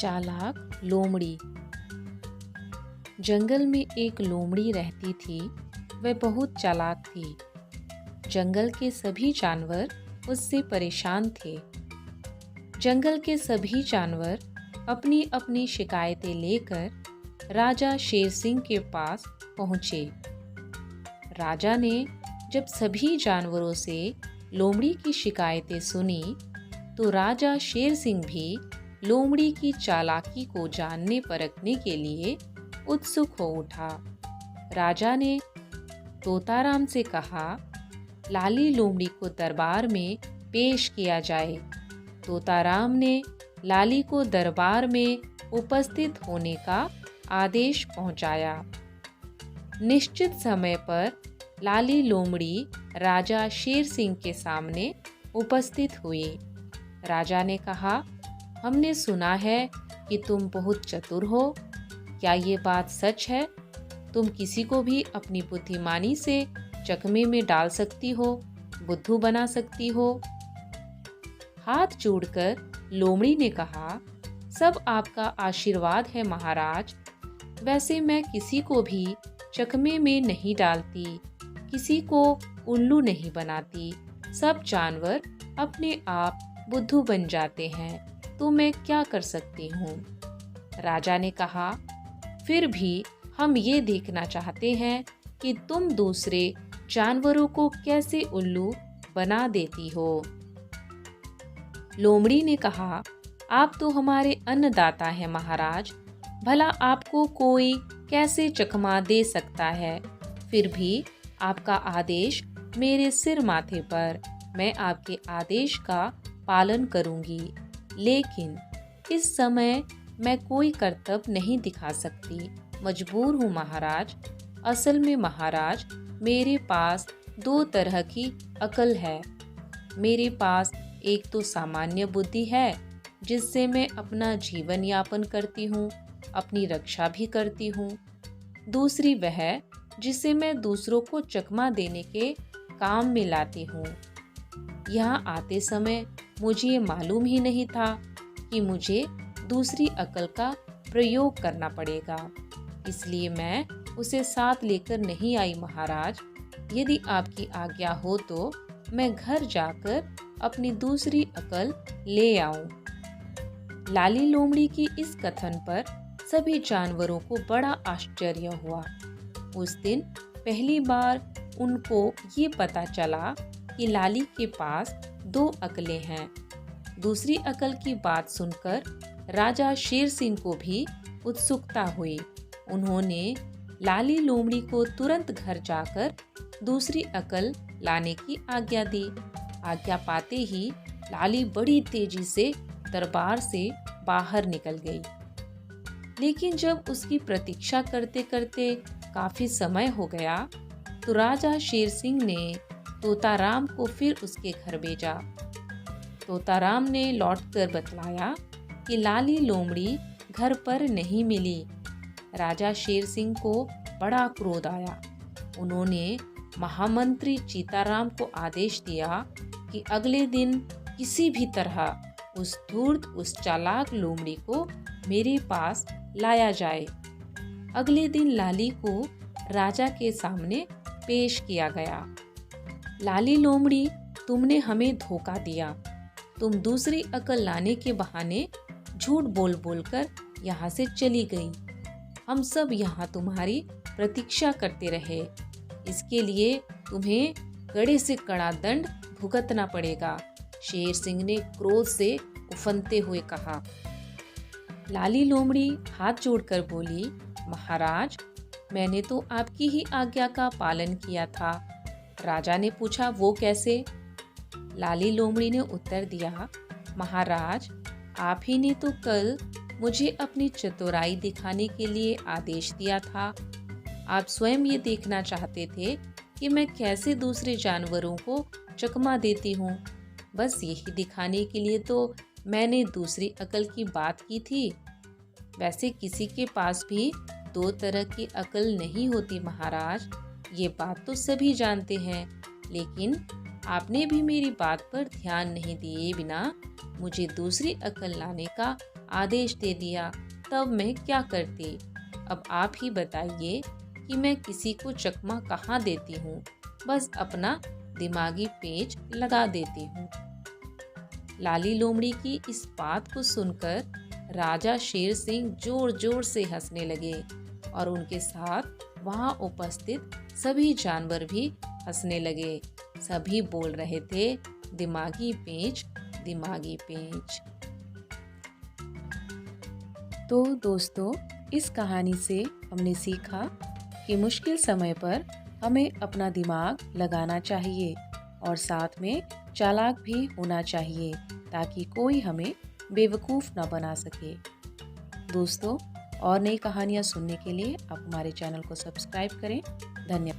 चालाक लोमड़ी। जंगल में एक लोमड़ी रहती थी। वह बहुत चालाक थी। जंगल के सभी जानवर उससे परेशान थे। जंगल के सभी जानवर अपनी अपनी शिकायतें लेकर राजा शेर सिंह के पास पहुंचे। राजा ने जब सभी जानवरों से लोमड़ी की शिकायतें सुनी तो राजा शेर सिंह भी लोमड़ी की चालाकी को जानने परखने के लिए उत्सुक हो उठा। राजा ने तोताराम से कहा, लाली लोमड़ी को दरबार में पेश किया जाए। तोताराम ने लाली को दरबार में उपस्थित होने का आदेश पहुंचाया। निश्चित समय पर लाली लोमड़ी राजा शेर सिंह के सामने उपस्थित हुई। राजा ने कहा, हमने सुना है कि तुम बहुत चतुर हो। क्या ये बात सच है? तुम किसी को भी अपनी बुद्धिमानी से चकमे में डाल सकती हो, बुद्धू बना सकती हो। हाथ जोड़कर लोमड़ी ने कहा, सब आपका आशीर्वाद है महाराज। वैसे मैं किसी को भी चकमे में नहीं डालती, किसी को उल्लू नहीं बनाती। सब जानवर अपने आप बुद्धू बन जाते हैं, तो मैं क्या कर सकती हूँ? राजा ने कहा, फिर भी हम ये देखना चाहते हैं कि तुम दूसरे जानवरों को कैसे उल्लू बना देती हो। लोमड़ी ने कहा, आप तो हमारे अन्नदाता हैं महाराज। भला आपको कोई कैसे चकमा दे सकता है? फिर भी आपका आदेश मेरे सिर माथे पर। मैं आपके आदेश का पालन करूंगी, लेकिन इस समय मैं कोई करतब नहीं दिखा सकती। मजबूर हूँ महाराज। असल में महाराज, मेरे पास दो तरह की अकल है। मेरे पास एक तो सामान्य बुद्धि है, जिससे मैं अपना जीवन यापन करती हूँ, अपनी रक्षा भी करती हूँ। दूसरी वह जिसे मैं दूसरों को चकमा देने के काम में लाती हूँ। यहाँ आते समय मुझे ये मालूम ही नहीं था कि मुझे दूसरी अकल का प्रयोग करना पड़ेगा, इसलिए मैं उसे साथ लेकर नहीं आई महाराज। यदि आपकी आज्ञा हो तो मैं घर जाकर अपनी दूसरी अकल ले आऊं। लाली लोमड़ी की इस कथन पर सभी जानवरों को बड़ा आश्चर्य हुआ। उस दिन पहली बार उनको ये पता चला कि लाली के पास दो अकलें हैं। दूसरी अकल की बात सुनकर राजा शेर सिंह को भी उत्सुकता हुई। उन्होंने लाली लोमड़ी को तुरंत घर जाकर दूसरी अकल लाने की आज्ञा दी। आज्ञा पाते ही लाली बड़ी तेजी से दरबार से बाहर निकल गई। लेकिन जब उसकी प्रतीक्षा करते करते काफी समय हो गया तो राजा शेर सिंह ने तोताराम को फिर उसके घर भेजा। तोताराम ने लौटकर बतलाया कि लाली लोमड़ी घर पर नहीं मिली। राजा शेर सिंह को बड़ा क्रोध आया। उन्होंने महामंत्री चीताराम को आदेश दिया कि अगले दिन किसी भी तरह उस धूर्त, उस चालाक लोमड़ी को मेरे पास लाया जाए। अगले दिन लाली को राजा के सामने पेश किया गया। लाली लोमड़ी, तुमने हमें धोखा दिया। तुम दूसरी अकल लाने के बहाने झूठ बोल बोलकर यहाँ से चली गई। हम सब यहाँ तुम्हारी प्रतीक्षा करते रहे। इसके लिए तुम्हें कड़े से कड़ा दंड भुगतना पड़ेगा। शेर सिंह ने क्रोध से उफनते हुए कहा। लाली लोमड़ी हाथ जोड़कर बोली, महाराज, मैंने तो आपकी ही आज्ञा का पालन किया था। राजा ने पूछा, वो कैसे? लाली लोमड़ी ने उत्तर दिया, महाराज, आप ही ने तो कल मुझे अपनी चतुराई दिखाने के लिए आदेश दिया था। आप स्वयं ये देखना चाहते थे कि मैं कैसे दूसरे जानवरों को चकमा देती हूँ। बस यही दिखाने के लिए तो मैंने दूसरी अकल की बात की थी। वैसे किसी के पास भी दो तरह की अकल नहीं होती महाराज। ये बात तो सभी जानते हैं, लेकिन आपने भी मेरी बात पर ध्यान नहीं दिए बिना मुझे दूसरी अकल लाने का आदेश दे दिया, तब मैं क्या करती? अब आप ही बताइए कि मैं किसी को चकमा कहाँ देती हूँ, बस अपना दिमागी पेच लगा देती हूँ। लाली लोमड़ी की इस बात को सुनकर राजा शेर सिंह जोर जोर से हंसने लगे और उनके साथ वहां उपस्थित सभी जानवर भी हंसने लगे। सभी बोल रहे थे, दिमागी पेंच, दिमागी पेंच। तो दोस्तों, इस कहानी से हमने सीखा कि मुश्किल समय पर हमें अपना दिमाग लगाना चाहिए और साथ में चालाक भी होना चाहिए ताकि कोई हमें बेवकूफ़ ना बना सके। दोस्तों, और नई कहानियाँ सुनने के लिए आप हमारे चैनल को सब्सक्राइब करें। धन्यवाद।